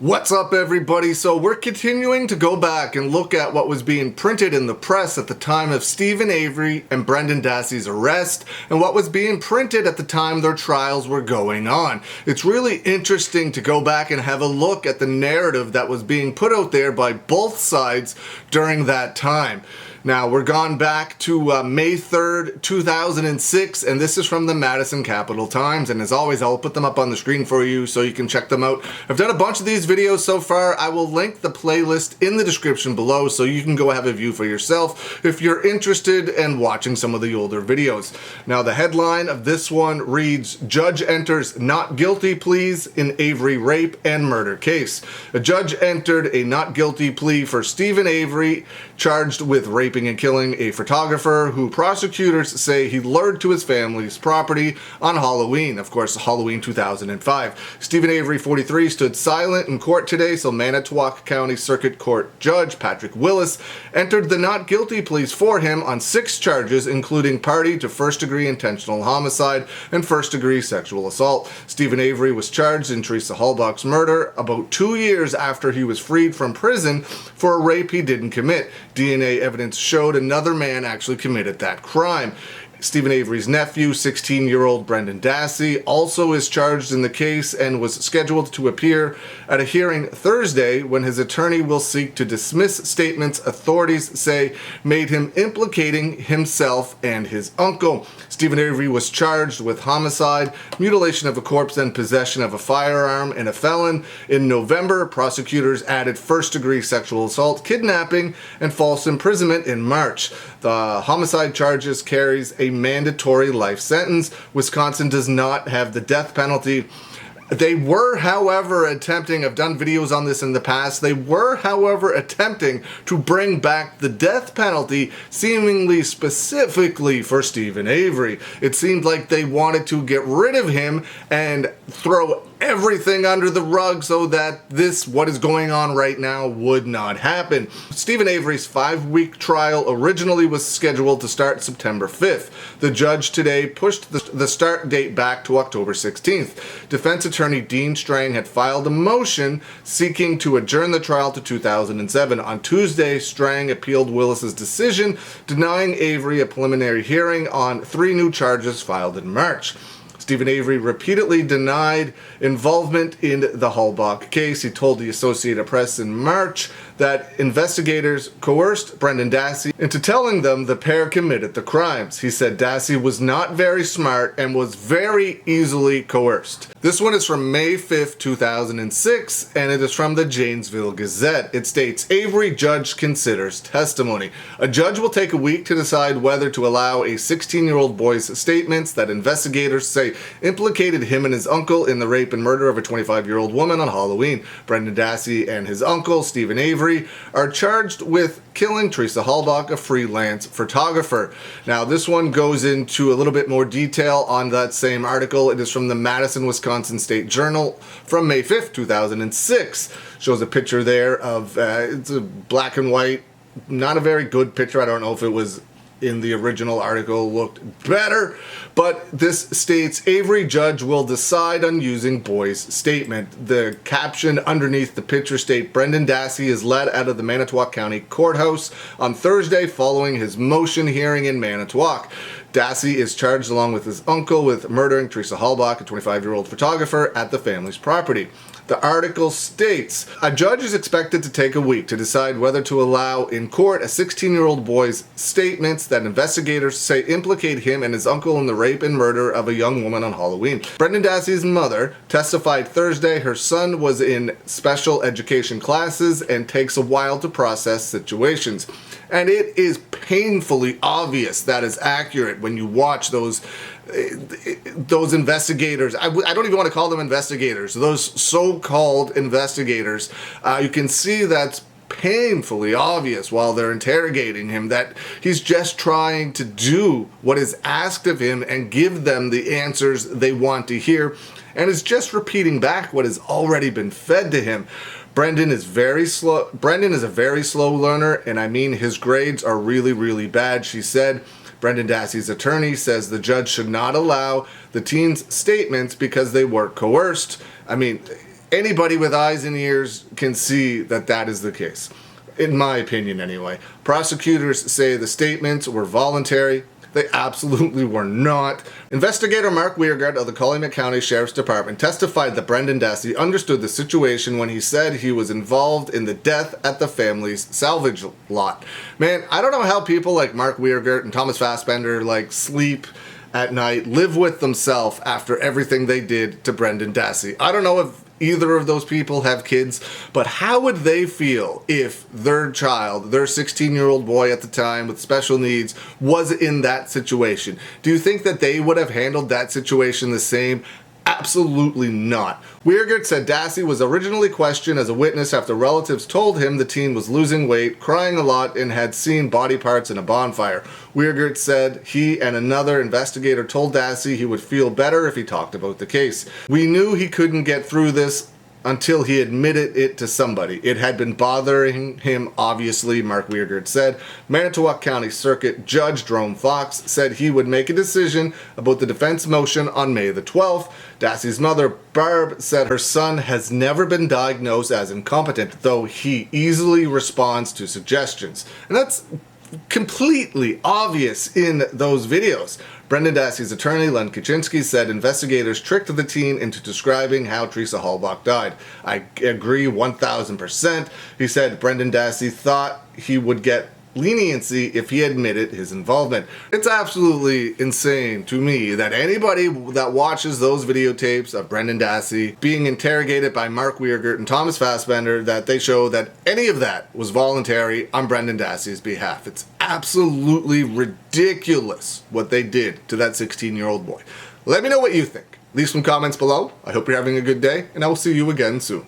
What's up, everybody? So we're continuing to go back and look at what was being printed in the press at the time of Steven Avery and Brendan Dassey's arrest and what was being printed at the time their trials were going on. It's really interesting to go back and have a look at the narrative that was being put out there by both sides during that time. Now, we're gone back to May 3rd, 2006, and this is from the Madison Capital Times, and as always, I'll put them up on the screen for you so you can check them out. I've done a bunch of these videos so far. I will link the playlist in the description below so you can go have a view for yourself if you're interested in watching some of the older videos. Now, the headline of this one reads, "Judge enters not guilty pleas in Avery rape and murder case." A judge entered a not guilty plea for Steven Avery, charged with raping and killing a photographer who prosecutors say he lured to his family's property on Halloween, of course, Halloween 2005. Steven Avery, 43, stood silent in court today, so Manitowoc County Circuit Court Judge Patrick Willis entered the not guilty pleas for him on 6 charges, including party to first-degree intentional homicide and first-degree sexual assault. Steven Avery was charged in Teresa Halbach's murder about 2 years after he was freed from prison for a rape he didn't commit. DNA evidence showed another man actually committed that crime. Steven Avery's nephew, 16-year-old Brendan Dassey, also is charged in the case and was scheduled to appear at a hearing Thursday when his attorney will seek to dismiss statements authorities say made him implicating himself and his uncle. Steven Avery was charged with homicide, mutilation of a corpse, and possession of a firearm and a felon. In November, prosecutors added first-degree sexual assault, kidnapping, and false imprisonment in March. The homicide charges carries a mandatory life sentence. Wisconsin does not have the death penalty. They were, however, attempting, I've done videos on this in the past, they were, however, attempting to bring back the death penalty, seemingly specifically for Steven Avery. It seemed like they wanted to get rid of him and throw everything under the rug so that what is going on right now, would not happen. Steven Avery's 5-week trial originally was scheduled to start September 5th. The judge today pushed the start date back to October 16th. Defense attorney Dean Strang had filed a motion seeking to adjourn the trial to 2007. On Tuesday, Strang appealed Willis's decision, denying Avery a preliminary hearing on 3 new charges filed in March. Steven Avery repeatedly denied involvement in the Halbach case. He told the Associated Press in March that investigators coerced Brendan Dassey into telling them the pair committed the crimes. He said Dassey was not very smart and was very easily coerced. This one is from May 5th, 2006, and it is from the Janesville Gazette. It states, Avery judge considers testimony. A judge will take a week to decide whether to allow a 16-year-old boy's statements that investigators say implicated him and his uncle in the rape and murder of a 25-year-old woman on Halloween. Brendan Dassey and his uncle, Steven Avery, are charged with killing Teresa Halbach, a freelance photographer. Now, this one goes into a little bit more detail on that same article. It is from the Madison, Wisconsin State Journal from May 5th, 2006. Shows a picture there of, it's a black and white, not a very good picture. I don't know if it was in the original article looked better, but this states Avery judge will decide on using boy's statement. The caption underneath the picture states Brendan Dassey is led out of the Manitowoc County Courthouse on Thursday following his motion hearing in Manitowoc. Dassey is charged along with his uncle with murdering Teresa Halbach, a 25-year-old photographer, at the family's property. The article states, a judge is expected to take a week to decide whether to allow in court a 16-year-old boy's statements that investigators say implicate him and his uncle in the rape and murder of a young woman on Halloween. Brendan Dassey's mother testified Thursday her son was in special education classes and takes a while to process situations. And it is painfully obvious that is accurate when you watch those investigators. I don't even want to call them investigators. Those so-called investigators. You can see that's painfully obvious while they're interrogating him that he's just trying to do what is asked of him and give them the answers they want to hear, and is just repeating back what has already been fed to him. Brendan is very slow. Brendan is a very slow learner, and I mean his grades are really, really bad, she said. Brendan Dassey's attorney says the judge should not allow the teen's statements because they were coerced. I mean, Anybody with eyes and ears can see that that is the case. In my opinion, anyway. Prosecutors say the statements were voluntary. They absolutely were not. Investigator Mark Weirgard of the Calumet County Sheriff's Department testified that Brendan Dassey understood the situation when he said he was involved in the death at the family's salvage lot. Man, I don't know how people like Mark Weirgard and Thomas Fassbender sleep at night, live with themselves after everything they did to Brendan Dassey. I don't know if either of those people have kids, but how would they feel if their child, their 16-year-old boy at the time with special needs, was in that situation? Do you think that they would have handled that situation the same? Absolutely not. Weirgard said Dassey was originally questioned as a witness after relatives told him the teen was losing weight, crying a lot, and had seen body parts in a bonfire. Weirgard said he and another investigator told Dassey he would feel better if he talked about the case. We knew he couldn't get through this until he admitted it to somebody. It had been bothering him, obviously, Mark Weirgard said. Manitowoc County Circuit Judge Jerome Fox said he would make a decision about the defense motion on May the 12th. Dassey's mother, Barb, said her son has never been diagnosed as incompetent, though he easily responds to suggestions. And that's completely obvious in those videos. Brendan Dassey's attorney, Len Kaczynski, said investigators tricked the teen into describing how Teresa Halbach died. I agree 1,000%. He said Brendan Dassey thought he would get leniency if he admitted his involvement. It's absolutely insane to me that anybody that watches those videotapes of Brendan Dassey being interrogated by Mark Weirgard and Thomas Fassbender, that they show that any of that was voluntary on Brendan Dassey's behalf. It's absolutely ridiculous what they did to that 16-year-old boy. Let me know what you think. Leave some comments below. I hope you're having a good day, and I will see you again soon.